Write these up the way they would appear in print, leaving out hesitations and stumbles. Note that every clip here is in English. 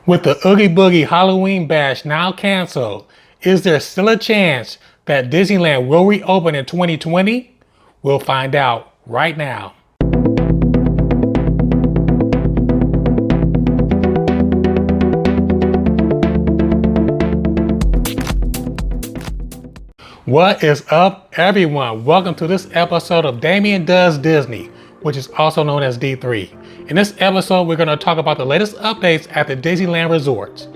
With the Oogie Boogie Halloween Bash now canceled, is there still a chance that Disneyland will reopen in 2020? We'll find out right now. What is up, everyone? Welcome to this episode of Damien Does Disney, which is also known as D3. In this episode, we're going to talk about the latest updates at the Disneyland resorts.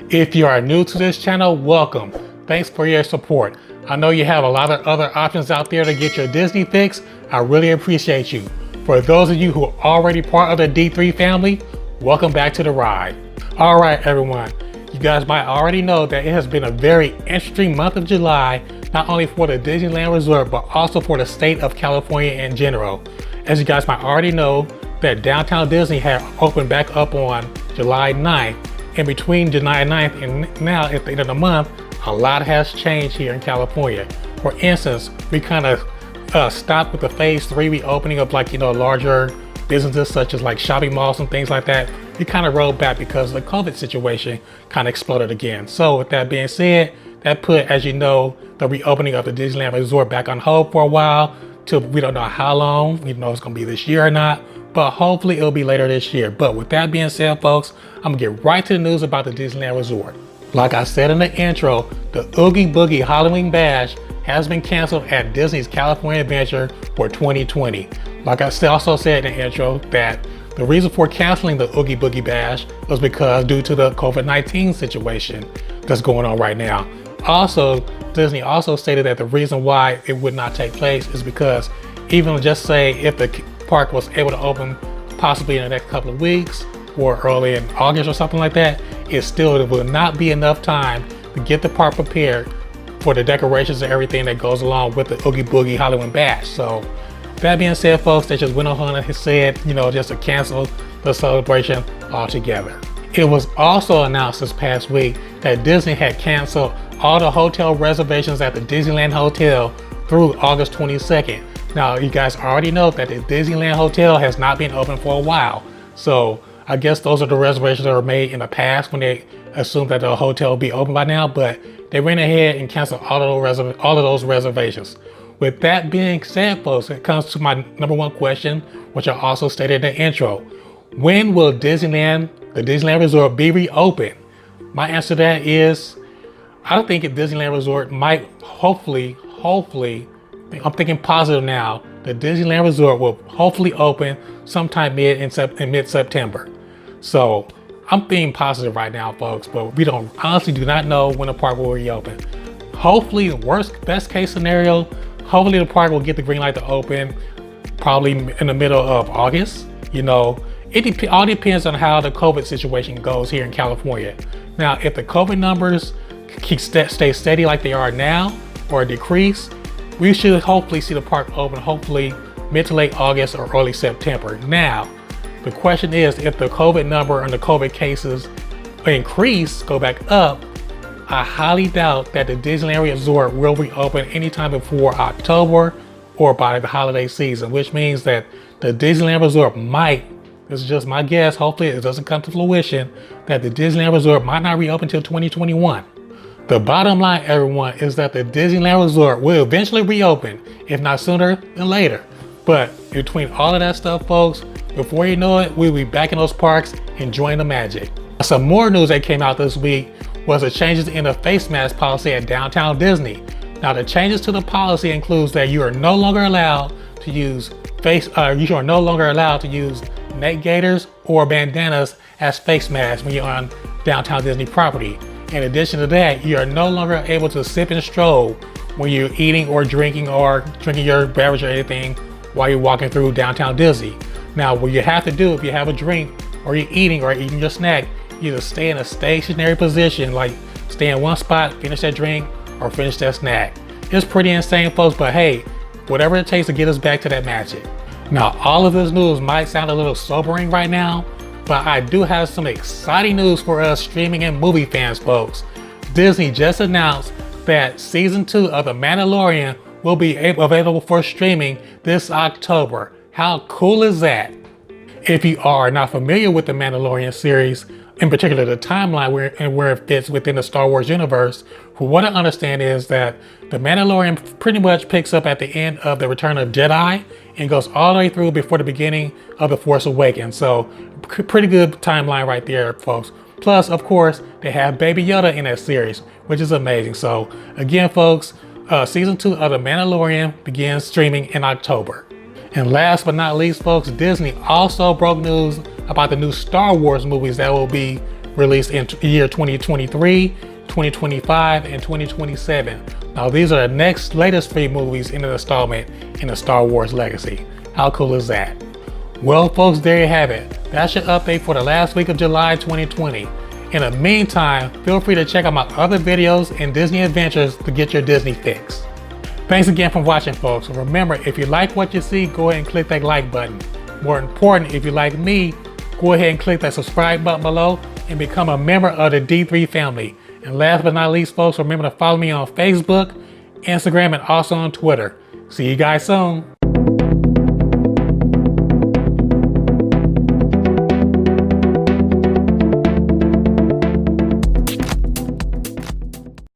If you are new to this channel, welcome. Thanks for your support. I know you have a lot of other options out there to get your Disney fix. I really appreciate you. For those of you who are already part of the D3 family, welcome back to the ride. All right, everyone. You guys might already know that it has been a very interesting month of July, not only for the Disneyland resort, but also for the state of California in general. As you guys might already know, that Downtown Disney had opened back up on July 9th. And between July 9th and now at the end of the month, a lot has changed here in California. For instance, we kind of stopped with the phase 3 reopening of larger businesses such as like shopping malls and things like that. We kind of rolled back because the COVID situation kind of exploded again. So with that being said, that put, as you know, the reopening of the Disneyland resort back on hold for a while till we don't know how long. We don't know if it's going to be this year or not, but hopefully it'll be later this year. But with that being said, folks, I'm going to get right to the news about the Disneyland resort. Like I said in the intro, the Oogie Boogie Halloween Bash has been canceled at Disney's California Adventure for 2020. Like I also said in the intro that the reason for canceling the Oogie Boogie Bash was because due to the COVID-19 situation that's going on right now. Also, Disney also stated that the reason why it would not take place is because even just say if the park was able to open possibly in the next couple of weeks or early in August or something like that, it still will not be enough time to get the park prepared for the decorations and everything that goes along with the Oogie Boogie Halloween Bash. So that being said, folks, they just went on and said, just to cancel the celebration altogether. It was also announced this past week that Disney had canceled all the hotel reservations at the Disneyland Hotel through August 22nd. Now, you guys already know that the Disneyland Hotel has not been open for a while. So I guess those are the reservations that were made in the past when they assumed that the hotel would be open by now, but they went ahead and canceled all of those reservations. With that being said, folks, it comes to my number one question, which I also stated in the intro. When will the Disneyland Resort be reopened? My answer to that is, I think the Disneyland Resort might hopefully, I'm thinking positive now, the Disneyland Resort will hopefully open sometime mid-September. So I'm being positive right now, folks, but we honestly do not know when the park will reopen. Hopefully, best case scenario, hopefully the park will get the green light to open probably in the middle of August. It all depends on how the COVID situation goes here in California. Now, if the COVID numbers stay steady like they are now or decrease, we should hopefully see the park open hopefully mid to late August or early September. Now, the question is, if the COVID number and the COVID cases go back up, I highly doubt that the Disneyland Resort will reopen anytime before October or by the holiday season, which means that the Disneyland Resort might, this is just my guess, hopefully it doesn't come to fruition, that the Disneyland Resort might not reopen until 2021. The bottom line, everyone, is that the Disneyland Resort will eventually reopen, if not sooner than later. But between all of that stuff, folks, before you know it, we'll be back in those parks enjoying the magic. Some more news that came out this week was the changes in the face mask policy at Downtown Disney. Now, the changes to the policy includes that you are no longer allowed to use neck gaiters or bandanas as face masks when you're on Downtown Disney property. In addition to that, you are no longer able to sip and stroll when you're eating or drinking your beverage or anything while you're walking through Downtown Disney. Now, what you have to do if you have a drink or you're eating your snack, you either stay in a stationary position, like stay in one spot, finish that drink, or finish that snack. It's pretty insane, folks, but hey, whatever it takes to get us back to that magic. Now, all of this news might sound a little sobering right now, but I do have some exciting news for us streaming and movie fans, folks. Disney just announced that season 2 of The Mandalorian will be available for streaming this October. How cool is that? If you are not familiar with the Mandalorian series, in particular the timeline where it fits within the Star Wars universe. From what I understand is that The Mandalorian pretty much picks up at the end of The Return of Jedi and goes all the way through before the beginning of The Force Awakens. So pretty good timeline right there, folks. Plus, of course, they have Baby Yoda in that series, which is amazing. So again, folks, season 2 of The Mandalorian begins streaming in October. And last but not least, folks, Disney also broke news about the new Star Wars movies that will be released in year 2023, 2025, and 2027. Now, these are the next latest 3 movies in the installment in the Star Wars legacy. How cool is that? Well, folks, there you have it. That's your update for the last week of July 2020. In the meantime, feel free to check out my other videos and Disney adventures to get your Disney fix. Thanks again for watching, folks. Remember, if you like what you see, go ahead and click that like button. More important, if you like me, go ahead and click that subscribe button below and become a member of the D3 family. And last but not least, folks, remember to follow me on Facebook, Instagram, and also on Twitter. See you guys soon.